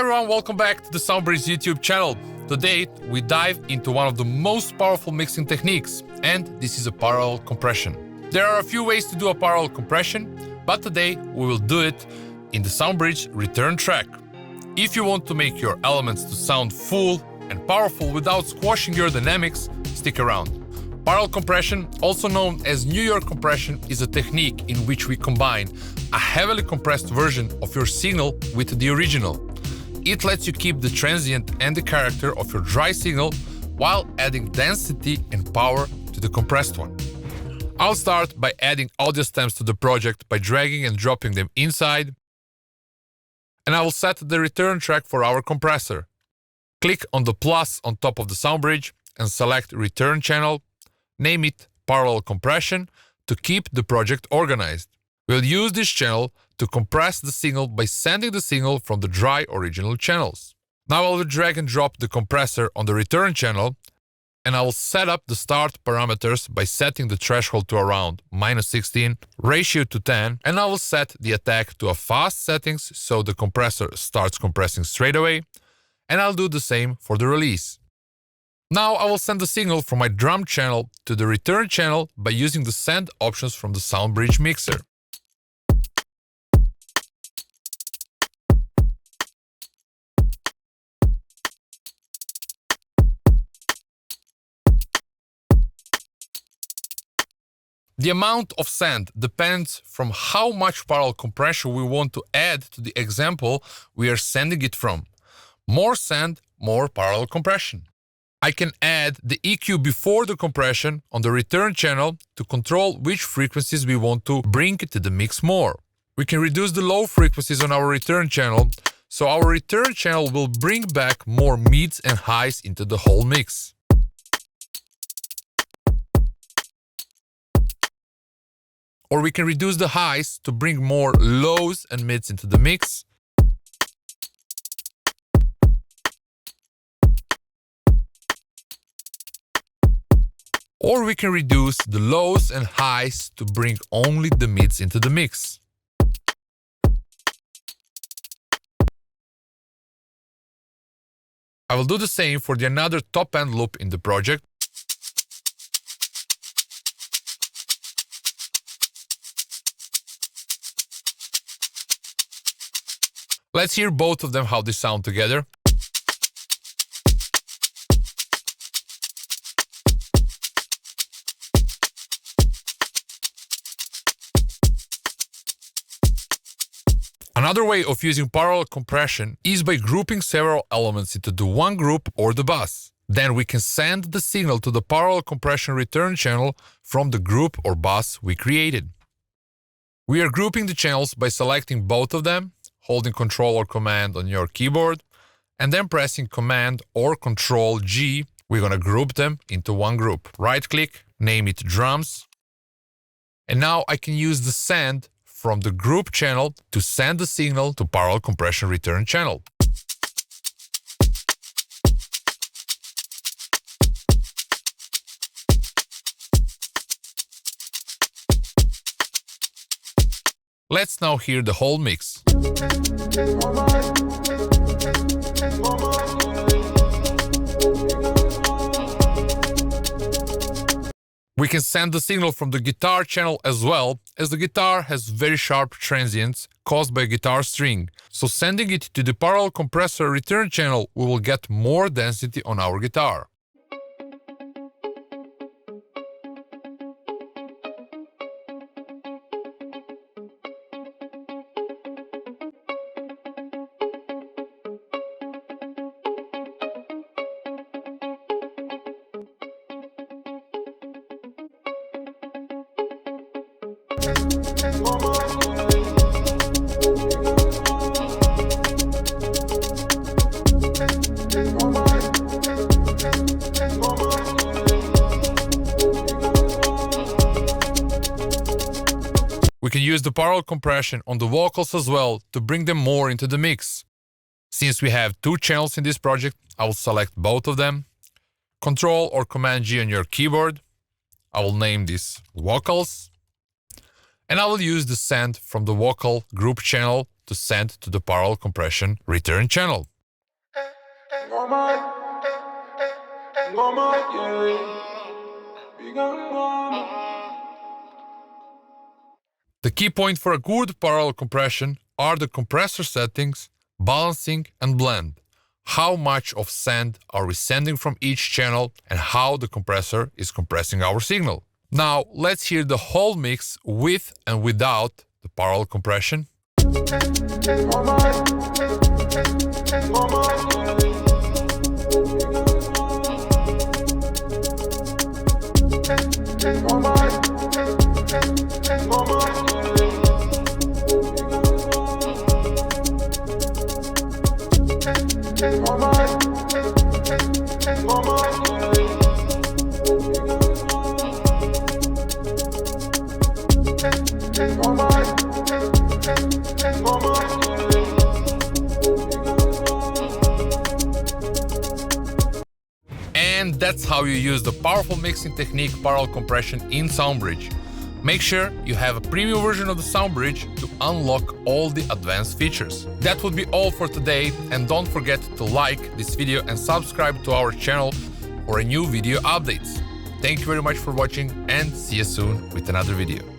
everyone, welcome back to the SoundBridge YouTube channel. Today we dive into one of the most powerful mixing techniques, and this is a parallel compression. There are a few ways to do a parallel compression, but today we will do it in the SoundBridge return track. If you want to make your elements to sound full and powerful without squashing your dynamics, stick around. Parallel compression, also known as New York compression, is a technique in which we combine a heavily compressed version of your signal with the original. It lets you keep the transient and the character of your dry signal while adding density and power to the compressed one. I'll start by adding audio stems to the project by dragging and dropping them inside, and I will set the return track for our compressor. Click on the plus on top of the SoundBridge and select Return Channel. Name it Parallel Compression to keep the project organized. We'll use this channel to compress the signal by sending the signal from the dry original channels. Now I will drag and drop the compressor on the return channel, and I will set up the start parameters by setting the threshold to around -16, ratio to 10, and I will set the attack to a fast settings so the compressor starts compressing straight away, and I'll do the same for the release. Now I will send the signal from my drum channel to the return channel by using the send options from the SoundBridge mixer. The amount of send depends from how much parallel compression we want to add to the example we are sending it from. More send, more parallel compression. I can add the EQ before the compression on the return channel to control which frequencies we want to bring to the mix more. We can reduce the low frequencies on our return channel, so our return channel will bring back more mids and highs into the whole mix. Or we can reduce the highs to bring more lows and mids into the mix. Or we can reduce the lows and highs to bring only the mids into the mix. I will do the same for the another top end loop in the project. Let's hear both of them how they sound together. Another way of using parallel compression is by grouping several elements into the one group or the bus. Then we can send the signal to the parallel compression return channel from the group or bus we created. We are grouping the channels by selecting both of them, holding Ctrl or Command on your keyboard, and then pressing Command or Ctrl G. We're going to group them into one group. Right-click, name it Drums, and now I can use the send from the group channel to send the signal to parallel compression return channel. Let's now hear the whole mix. We can send the signal from the guitar channel as well, as the guitar has very sharp transients caused by a guitar string. So sending it to the parallel compressor return channel, we will get more density on our guitar. We can use the parallel compression on the vocals as well to bring them more into the mix. Since we have two channels in this project, I will select both of them. Ctrl or Command G on your keyboard. I will name this Vocals. And I will use the send from the vocal group channel to send to the parallel compression return channel. The key point for a good parallel compression are the compressor settings, balancing and blend. How much of send are we sending from each channel and how the compressor is compressing our signal. Now let's hear the whole mix with and without the parallel compression. And that's how you use the powerful mixing technique parallel compression in SoundBridge. Make sure you have a premium version of the SoundBridge to unlock all the advanced features. That would be all for today, and don't forget to like this video and subscribe to our channel for a new video updates. Thank you very much for watching and see you soon with another video.